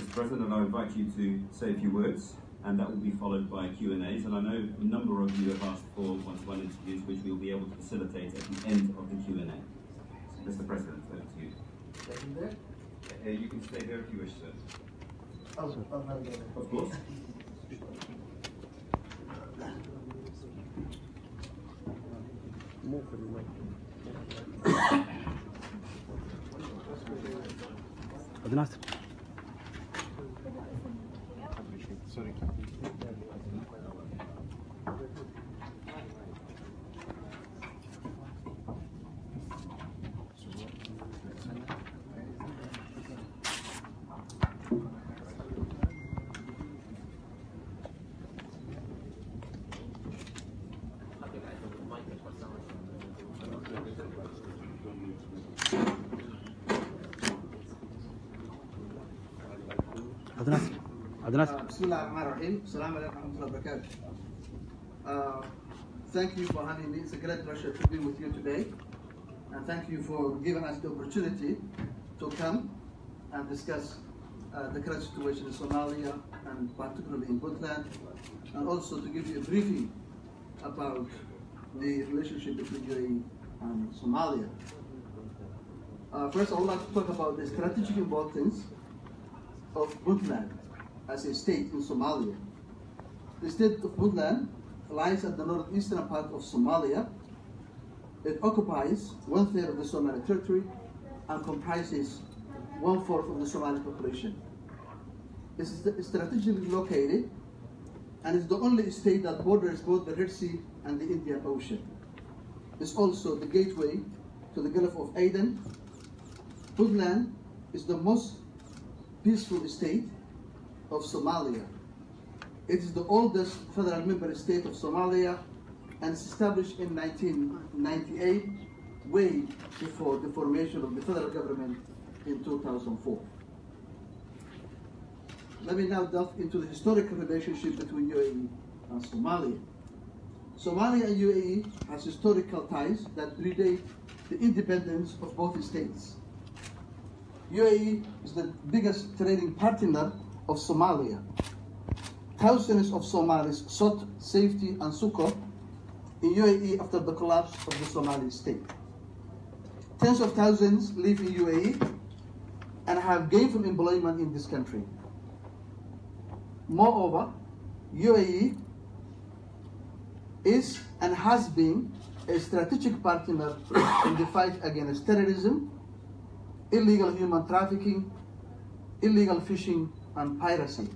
Mr. President, and I invite you to say a few words, and that will be followed by Q&As. And I know a number of you have asked for one-to-one interviews, which we'll be able to facilitate at the end of the Q&A. Mr. President, over to you. Staying there? You can stay there if you wish, sir. Oh, of course. Sorry. Bismillahirrahmanirrahim. Assalamu alaikum warahmatullahi wabarakatuh. Thank you for having me. It's a great pleasure to be with you today. And thank you for giving us the opportunity to come and discuss the current situation in Somalia, and particularly in Puntland, and also to give you a briefing about the relationship between UAE and Somalia. First, I would like to talk about the strategic importance of Puntland as a state in Somalia. The state of Puntland lies at the northeastern part of Somalia. It occupies 1/3 of the Somali territory and comprises 1/4 of the Somali population. It is strategically located and is the only state that borders both the Red Sea and the Indian Ocean. It's also the gateway to the Gulf of Aden. Puntland is the most peaceful state of Somalia. It is the oldest federal member state of Somalia and is established in 1998, way before the formation of the federal government in 2004. Let me now delve into the historical relationship between UAE and Somalia. Somalia and UAE has historical ties that predate the independence of both states. UAE is the biggest trading partner of Somalia. Thousands of Somalis sought safety and succor in UAE after the collapse of the Somali state. Tens of thousands live in UAE and have gainful employment in this country. Moreover, UAE is and has been a strategic partner in the fight against terrorism, illegal human trafficking, illegal fishing, and piracy.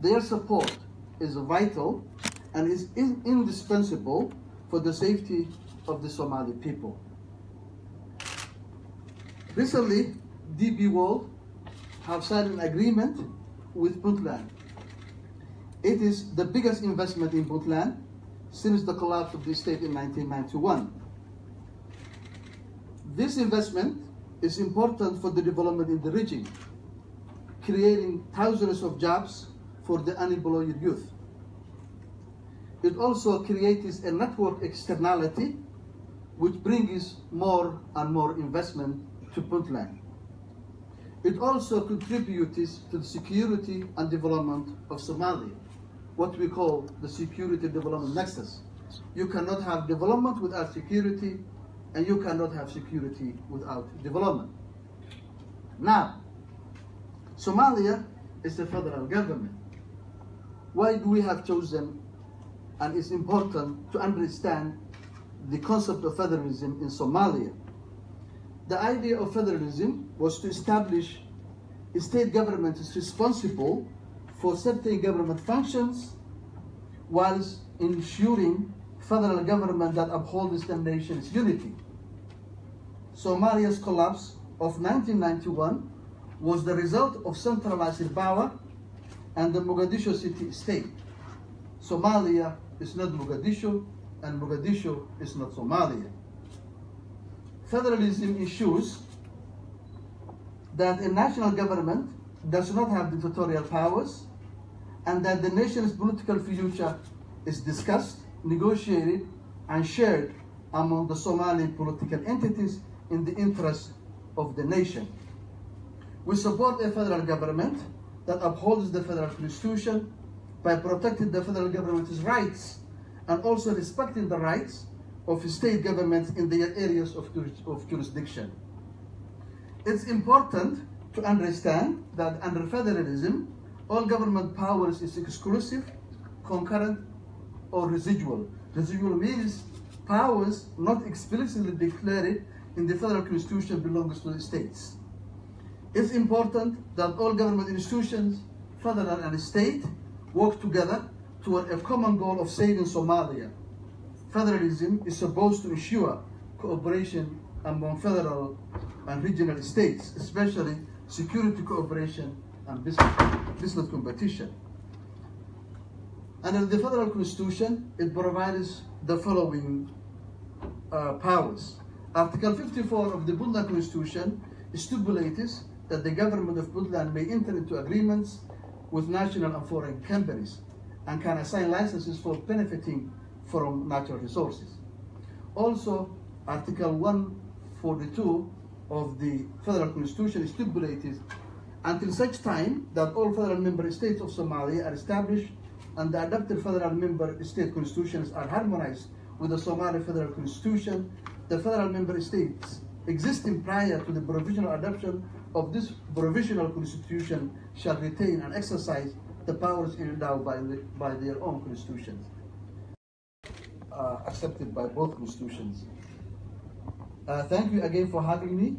Their support is vital and is indispensable for the safety of the Somali people. Recently, DP World have signed an agreement with Puntland. It is the biggest investment in Puntland since the collapse of the state in 1991. This investment is important for the development in the region, creating thousands of jobs for the unemployed youth. It also creates a network externality which brings more and more investment to Puntland. It also contributes to the security and development of Somalia, what we call the security development nexus. You cannot have development without security, and you cannot have security without development. Now, Somalia is the federal government. Why do we have chosen, and it's important to understand the concept of federalism in Somalia? The idea of federalism was to establish a state government is responsible for certain government functions whilst ensuring federal government that upholds the nation's unity. Somalia's collapse of 1991 was the result of centralized power and the Mogadishu city state. Somalia is not Mogadishu, and Mogadishu is not Somalia. Federalism ensures that a national government does not have dictatorial powers, and that the nation's political future is discussed, negotiated, and shared among the Somali political entities in the interest of the nation. We support a federal government that upholds the federal constitution by protecting the federal government's rights and also respecting the rights of state governments in their areas of jurisdiction. It's important to understand that under federalism, all government powers is exclusive, concurrent, or residual. Residual means powers not explicitly declared in the federal constitution belongs to the states. It's important that all government institutions, federal and state, work together toward a common goal of saving Somalia. Federalism is supposed to ensure cooperation among federal and regional states, especially security cooperation and business competition. Under the federal constitution, it provides the following powers. Article 54 of the Puntland Constitution stipulates that the government of Puntland may enter into agreements with national and foreign companies and can assign licenses for benefiting from natural resources. Also, Article 142 of the Federal Constitution stipulates until such time that all federal member states of Somalia are established and the adopted federal member state constitutions are harmonized with the Somali Federal Constitution, the federal member states existing prior to the provisional adoption of this provisional constitution shall retain and exercise the powers endowed by their own constitutions, accepted by both constitutions. Thank you again for having me,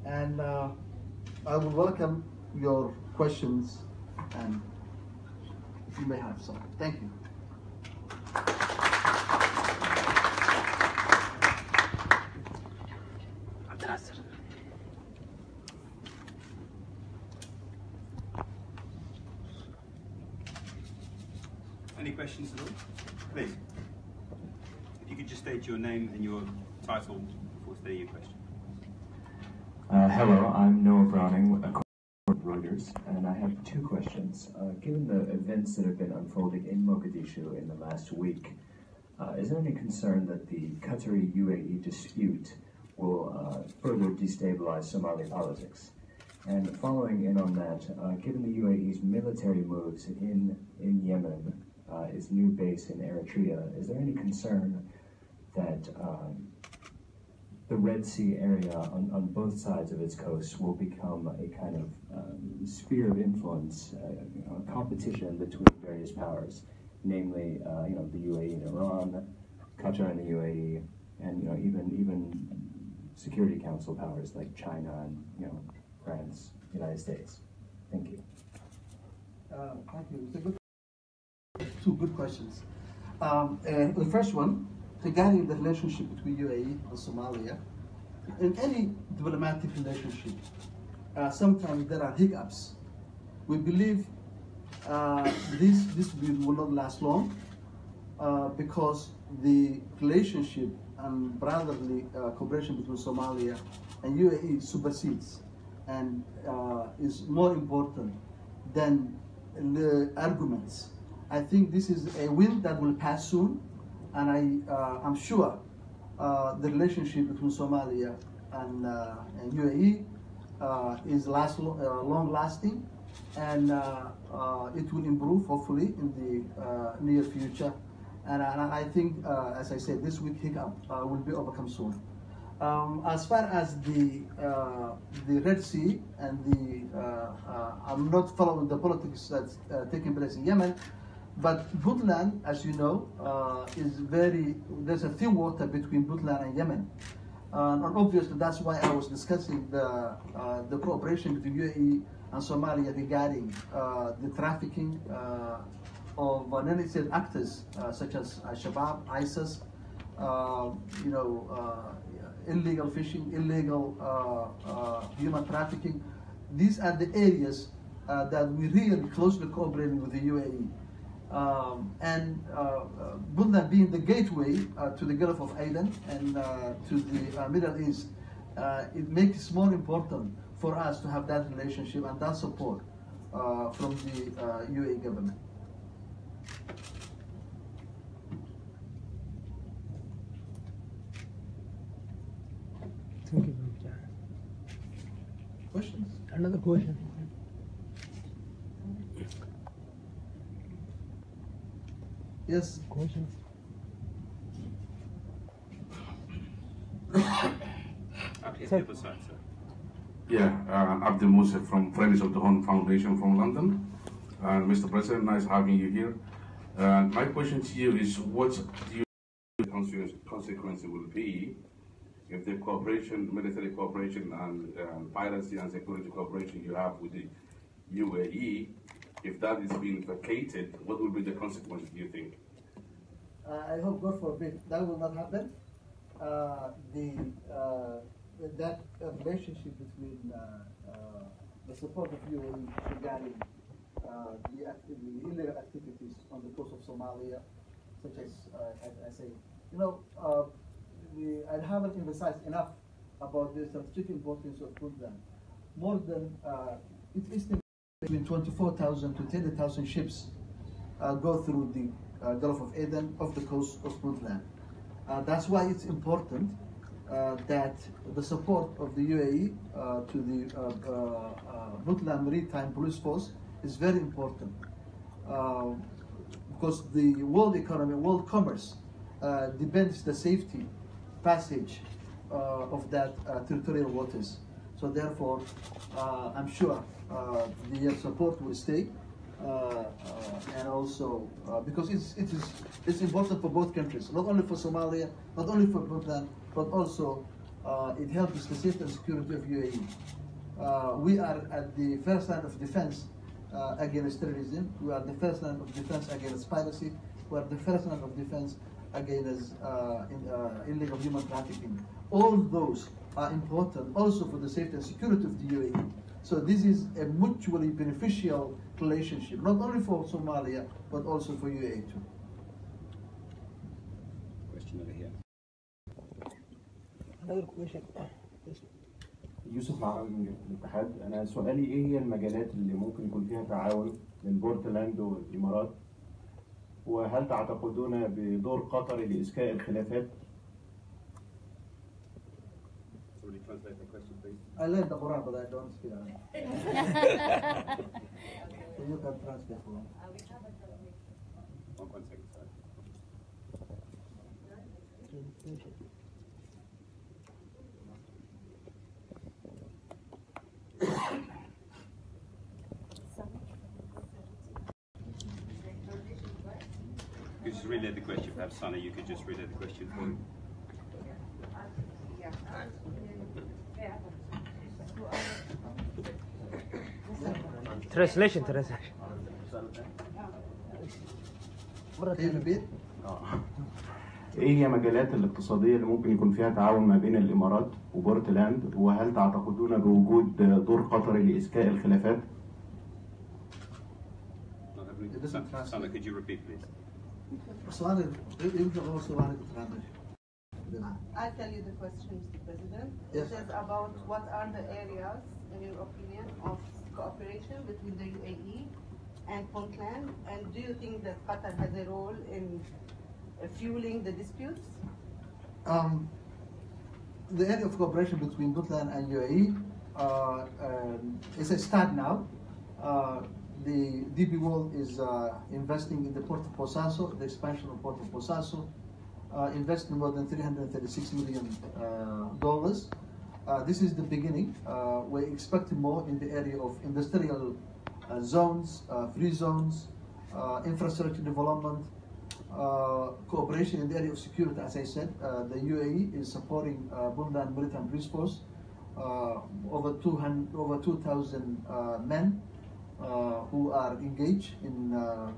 and I will welcome your questions, and if you may have some. Thank you. Any questions at all? Please. If you could just state your name and your title before stating your question. Hello, I'm Noah Browning, a Reuters, and I have two questions. Given the events that have been unfolding in Mogadishu in the last week, is there any concern that the Qatari-UAE dispute will further destabilize Somali politics? And following in on that, given the UAE's military moves in Yemen, its new base in Eritrea, is there any concern that the Red Sea area on both sides of its coast will become a kind of sphere of influence, a competition between various powers, namely, the UAE and Iran, Qatar and the UAE, and even Security Council powers like China and France, United States. Thank you. Thank you. Two good questions. The first one, regarding the relationship between UAE and Somalia. In any diplomatic relationship, sometimes there are hiccups. We believe this will not last long because the relationship and brotherly cooperation between Somalia and UAE supersedes and is more important than the arguments. I think this is a wind that will pass soon, and I'm sure the relationship between Somalia and UAE is long-lasting, and it will improve hopefully in the near future. And I think, as I said, this week hiccup will be overcome soon. As far as the Red Sea and I'm not following the politics that's taking place in Yemen, but Puntland, as you know, there's a thin water between Puntland and Yemen. And obviously that's why I was discussing the cooperation between UAE and Somalia regarding the trafficking of non-state actors such as Al-Shabaab, ISIS, illegal fishing, illegal human trafficking. These are the areas that we really closely cooperating with the UAE. Puntland being the gateway to the Gulf of Aden and to the Middle East, it makes it more important for us to have that relationship and that support from the UAE government. Thank you. Questions? Another question. Yes. Questions? Yeah, Abdul Musa from Friends of the Horn Foundation from London. Mr. President, nice having you here. My question to you is, what do you think the consequence will be if the cooperation, military cooperation and piracy and security cooperation you have with the UAE, if that is being vacated, what will be the consequence, do you think? I hope, God forbid, that will not happen. That relationship between the support of UAE regarding the illegal activities on the coast of Somalia, such as I say, I haven't emphasized enough about the strategic importance of Puntland. More than it's estimated between 24,000 to 30,000 ships go through the Gulf of Aden off the coast of Puntland. That's why it's important that the support of the UAE to the Puntland Maritime Police Force is very important because the world economy, world commerce depends the safety passage of that territorial waters. So therefore, I'm sure the support will stay, and also because it's important for both countries, not only for Somalia, not only for Puntland, but also it helps the safety and security of UAE. We are at the first line of defense against terrorism. We are the first line of defense against piracy. We are the first line of defense against illegal human trafficking. All those are important also for the safety and security of the UAE. So this is a mutually beneficial relationship, not only for Somalia, but also for UAE too. Question over here. Another question. يوسف معاوي من الاتحاد. أنا سؤالي إيه هي المجالات اللي ممكن يكون فيها تعاون بين بورتلاند والإمارات؟ وهل تعتقدون بدور قطري لإسكاء الخلافات؟ Somebody translate the question, please. I learned the Quran, but I don't speak Arabic. So you can translate for me. One second, sorry. You just relay the question. Perhaps, Sana, you could just relay the question for him. Translation. Can you repeat? إيه هي مجالات الاقتصادية اللي ممكن يكون فيها تعاون ما بين الإمارات وبورتلاند؟ وهل تعتقدون بوجود دور قطري لإسكاء الخلافات؟ Sana, could you repeat, please? I'll tell you the question, Mr. President. Yes. It says about what are the areas, in your opinion, of cooperation between the UAE and Puntland, and do you think that Qatar has a role in fueling the disputes? The area of cooperation between Puntland and UAE is a start now. The DP World is investing in the port of Bosaso, the expansion of port of Bosaso, investing more than $336 million. This is the beginning. We're expecting more in the area of industrial zones, free zones, infrastructure development, cooperation in the area of security. As I said, the UAE is supporting Puntland Maritime Police Force, over 2,000 men who are engaged in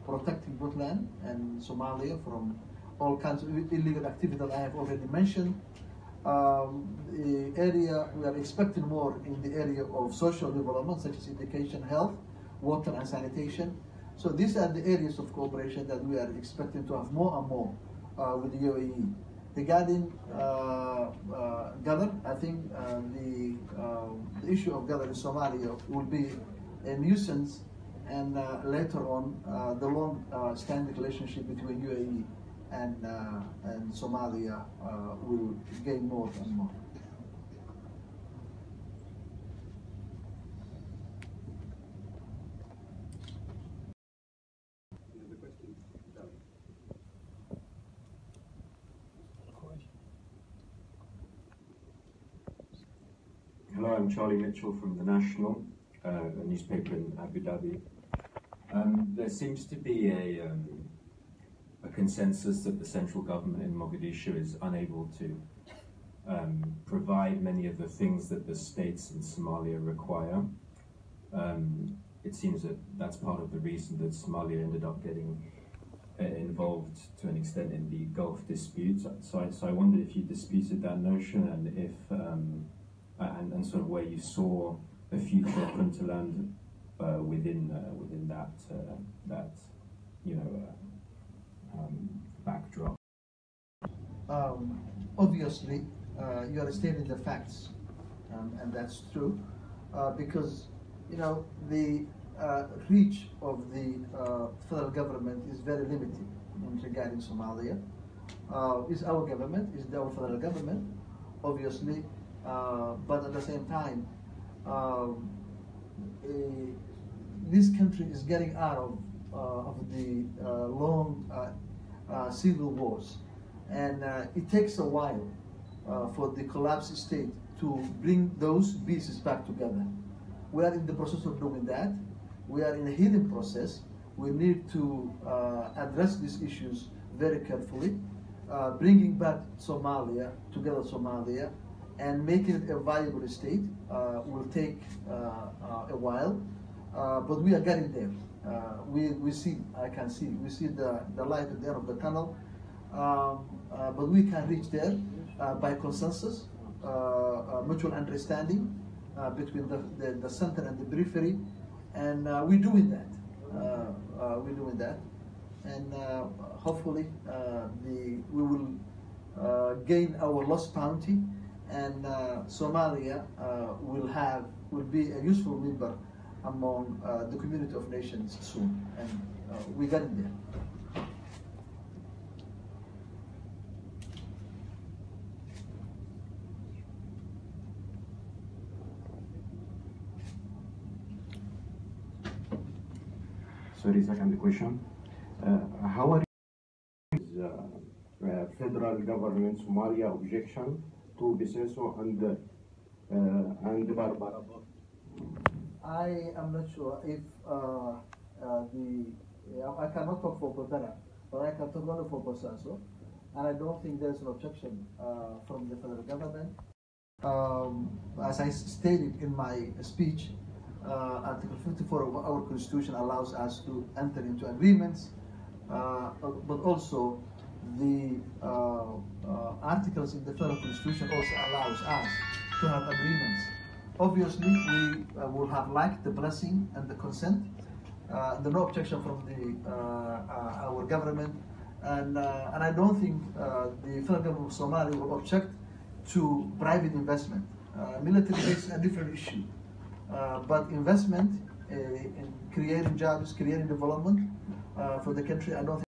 protecting Puntland and Somalia from all kinds of illegal activity that I have already mentioned. The area, we are expecting more in the area of social development, such as education, health, water and sanitation. So these are the areas of cooperation that we are expecting to have more and more with the UAE. Regarding Gadar, I think the issue of Gadar in Somalia will be a nuisance, and later on the long-standing relationship between UAE and Somalia will gain more and more. I'm Charlie Mitchell from The National, a newspaper in Abu Dhabi. There seems to be a consensus that the central government in Mogadishu is unable to provide many of the things that the states in Somalia require. It seems that that's part of the reason that Somalia ended up getting involved to an extent in the Gulf dispute. So I wondered if you disputed that notion, and if and sort of where you saw the future of Puntland within that backdrop. Obviously, you are stating the facts, and that's true, because the reach of the federal government is very limited regarding Somalia. Is our government, is our federal government, obviously, but at the same time, this country is getting out of the long civil wars, and it takes a while for the collapsed state to bring those pieces back together. We are in the process of doing that. We are in a healing process. We need to address these issues very carefully, bringing back Somalia, and making it a viable state will take a while, but we are getting there. We see the light at the end of the tunnel, but we can reach there by consensus, mutual understanding between the center and the periphery, and we're doing that. And hopefully we will gain our lost bounty, and Somalia will be a useful member among the community of nations soon, and we got it there. Sorry, second question. How are you federal government Somalia objection to Biseso and Barbara? I am not sure if I cannot talk for Barbara, but I can talk only for Biseso, and I don't think there's an objection from the federal government. As I stated in my speech, Article 54 of our Constitution allows us to enter into agreements, but also the articles in the Federal Constitution also allows us to have agreements. Obviously, we will have liked the blessing and the consent, the no objection from our government, and I don't think the federal government of Somalia will object to private investment. Military is a different issue. But investment in creating jobs, creating development for the country, I don't think